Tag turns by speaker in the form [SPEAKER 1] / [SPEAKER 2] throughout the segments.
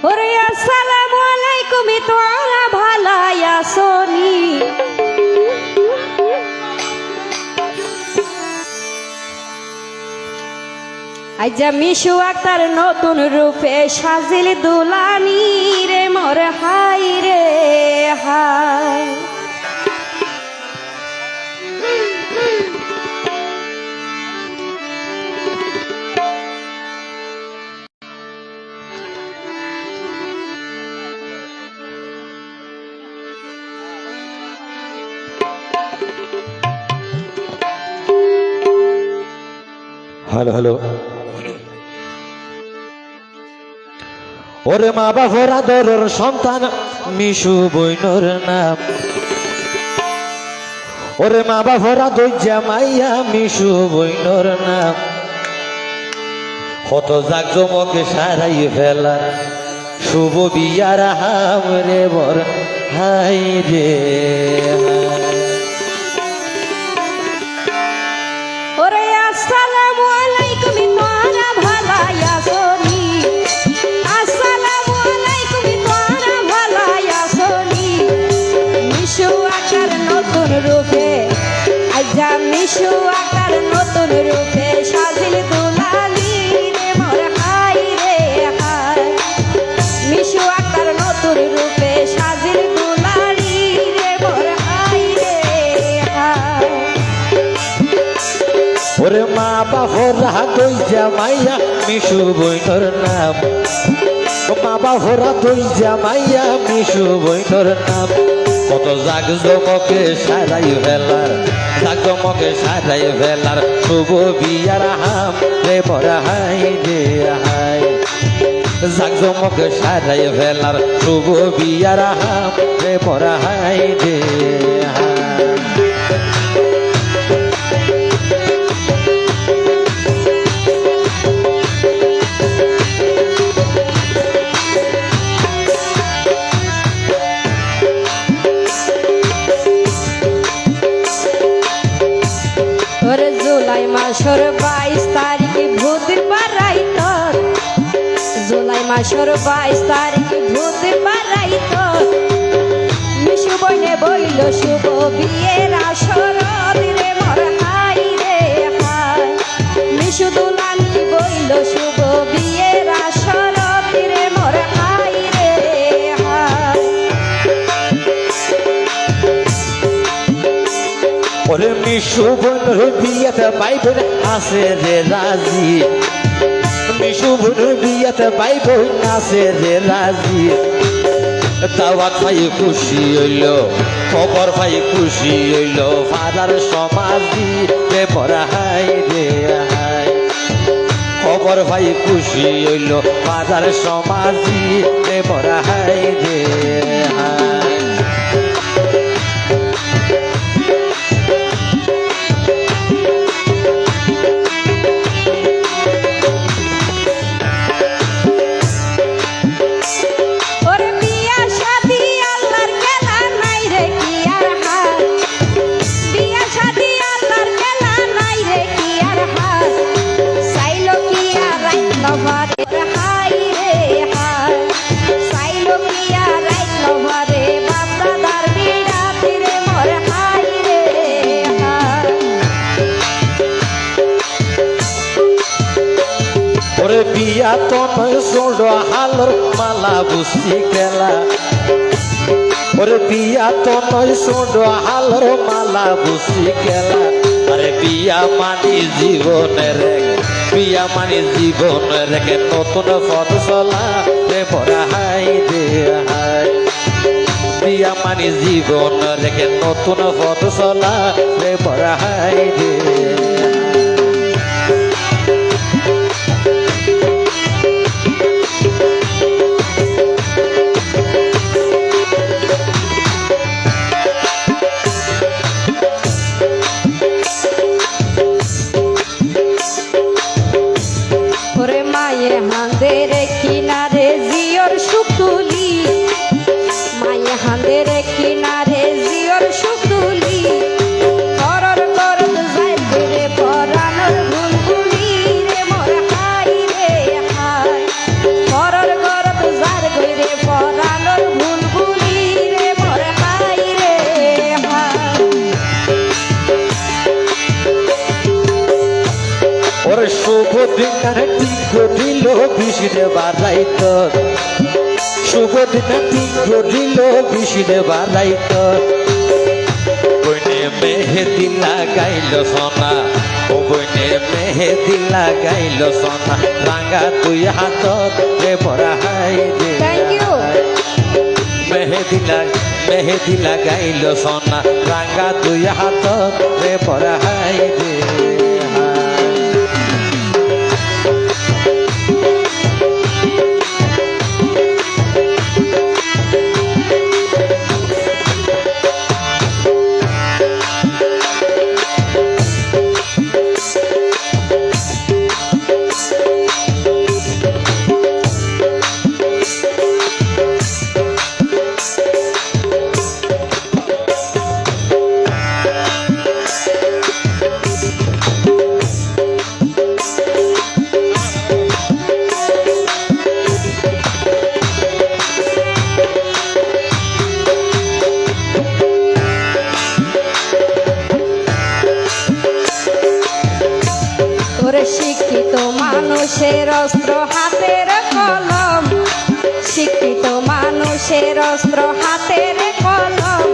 [SPEAKER 1] ওরে আসসালামু আলাইকুম, তোরা ভালাই আসনি? আইজা মিশু আক্তার নতুন রূপে সাজিল দুলানি রে মোর হাই রে হাই।
[SPEAKER 2] Hello hello. ওরে মা বাবার আদরের সন্তান মিশু বইনর নাম। ওরে মা বাবার আদর জামাইয়া মিশু বইনর নাম। কত জাকজমকে সারাই ফেলা শুভ বিয়ার হাম রে বর হাই রে।
[SPEAKER 1] ওরে আসসালামু আলাইকুম, তোরা ভালাই আসনি? আসসালামু আলাইকুম, তোরা ভালাই আসনি? মিশু আকার নতুন রূপে আইজা মিশু আকার নতুন রূপে সাজিল দুলালি রে মোর হাই রে হাই। মিশু আকার নতুন রূপে সাজিল দুলালি রে মোর হাই রে হাই।
[SPEAKER 2] ওরে মা বাবার দই জামাইয়া মিশু বইনর নাম। মা বাবার দই জামাইয়া মিশু বইনর নাম। কত জাকজমকে সারাই ফেলার জাকজমকে সারাই ফেলার শুভ বিয়ার হাম রে বড় হাই রে হাই। জাকজমকে সারাই ফেলার শুভ বিয়ার হাম রে বড় হাই রে হাই।
[SPEAKER 1] ওরে জুলাই মাসের 22 তারিখ ভূতের পাড়াই তোর। জুলাই মাসের 22 তারিখ ভূতের পাড়াই তোর। মিশু বইনে বইল শুভ বিয়ের আসর রে মোর হাই রে হাই। মিশু দুলানি বইল শুভ বিয়ের আসর রে মোর হাই রে হাই।
[SPEAKER 2] ওরে মিশু বইনর বিয়াতে ভাই বোন আছে রে রাজি। মিশু বইনর বিয়াতে ভাই বোন আছে রে রাজি। দাওয়াত পাই খুশি হইল, খবর পাই খুশি হইল ফাদার সমাজি রে বড় হাই রে হাই। খবর পাই খুশি হইল ফাদার সমাজি রে বড় হাই রে হাই।
[SPEAKER 1] ওরে বিয়া শাদি আল্লাহর খেলা নাই রে কি আর হাত। বিয়া শাদি আল্লাহর খেলা নাই রে কি আর হাত। চাইলো কি আর রাইতলো ঘরে হাই রে হাই। চাইলো কি আর রাইতলো ঘরে বাপ দাদার বিড়াতে রে মোর হাই রে হাই।
[SPEAKER 2] ওরে বিয়া তো নয় ছোট হালর মালা বুঝি খেলা। ওরে বিয়া তো নয় ছোট হালর মালা বুঝি খেলা। আরে বিয়া মানি জীবনের বিয়া মানি জীবনের নতুন পথ চলা রে বড় হাই রে হাই। বিয়া মানি জীবনের নতুন পথ চলা রে বড় হাই রে হাই।
[SPEAKER 1] ওরে মায়ে হাঁদের কিনারে জিওর সুতুলি। মায়ে হাঁদের কিনারে জিওর সুতুলি। করর করর যাইবে রে
[SPEAKER 2] দিনার তীব্র দিল বিষিরে বাড়াইত শুভ দিনার তীব্র দিল বিষিরে বাড়াইত বইনে মেহেদি লাগাইল সোনা ও বইনে মেহেদি লাগাইল সোনা রাঙা তুই হাতত রে বড়াই রে
[SPEAKER 1] থ্যাংক ইউ।
[SPEAKER 2] মেহেদি লাগাইল সোনা রাঙা তুই হাতত রে বড়াই রে
[SPEAKER 1] ওরে শিক্ষিত মানুষের অস্ত্র হাতের কলম, শিক্ষিত মানুষের অস্ত্র হাতের কলম,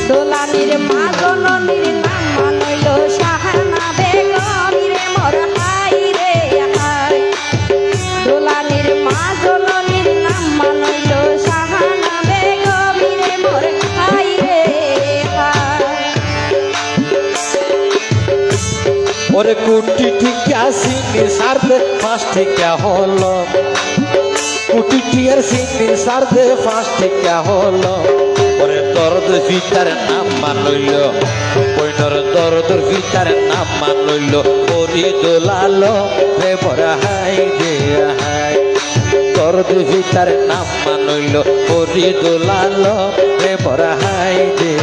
[SPEAKER 1] দোলানির মা জননীর নাম মানইল শাহানা বেগম রে মোর হাই রে হাই, দোলানির মা জননীর নাম মানইল শাহানা বেগম রে মোর হাই রে হাই।
[SPEAKER 2] ওরে কুটি টিকা সিনি সারদে 5 টিকা হলো কুটি টিয়ার সিনি সারদে 5 টিকা হলো ওরে দরদ ভিতর নাম মানইল কইনর দরদ ভিতর নাম মানইল ওরি দোলালো রে বড়াই রে হাই দরদ ভিতর নাম মানইল ওরি দোলালো রে বড়াই রে